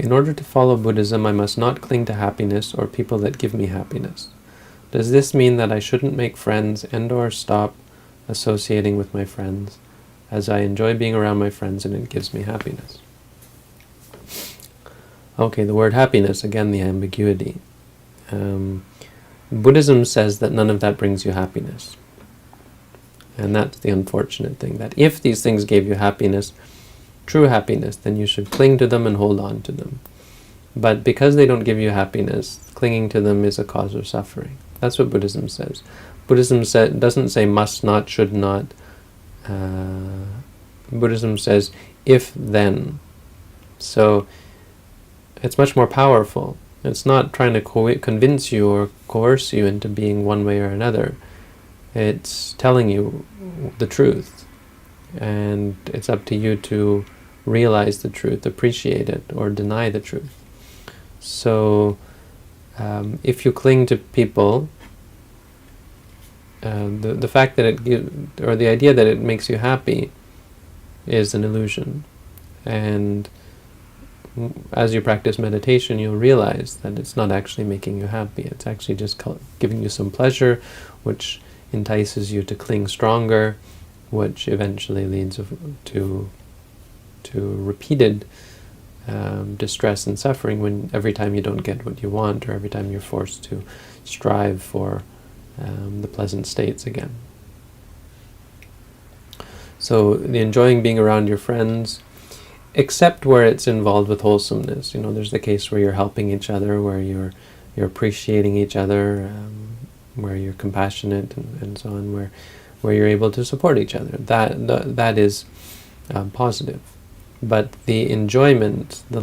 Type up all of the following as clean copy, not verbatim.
In order to follow Buddhism, I must not cling to happiness or people that give me happiness. Does this mean that I shouldn't make friends and or stop associating with my friends, as I enjoy being around my friends and it gives me happiness? Okay, the word happiness, again the ambiguity. Buddhism says that none of that brings you happiness. And that's the unfortunate thing, that if these things gave you happiness, true happiness, then you should cling to them and hold on to them. But because they don't give you happiness, clinging to them is a cause of suffering. That's what Buddhism says. Buddhism doesn't say must not, should not. Buddhism says if, then. So it's much more powerful. It's not trying to convince you or coerce you into being one way or another. It's telling you the truth. And it's up to you to realize the truth, appreciate it, or deny the truth. So if you cling to people, the fact that or the idea that it makes you happy is an illusion. And as you practice meditation, you'll realize that it's not actually making you happy. It's actually just giving you some pleasure, which entices you to cling stronger, which eventually leads to repeated distress and suffering when every time you don't get what you want, or every time you're forced to strive for the pleasant states again. So the enjoying being around your friends, except where it's involved with wholesomeness. There's the case where you're helping each other, where you're appreciating each other, where you're compassionate and so on, where you're able to support each other. That is positive. But the enjoyment, the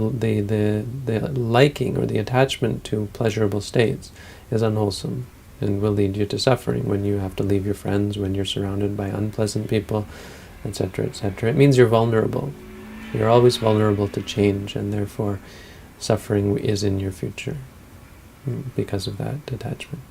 liking or the attachment to pleasurable states is unwholesome and will lead you to suffering when you have to leave your friends, when you're surrounded by unpleasant people, etc., etc. It means you're vulnerable. You're always vulnerable to change, and therefore suffering is in your future because of that detachment.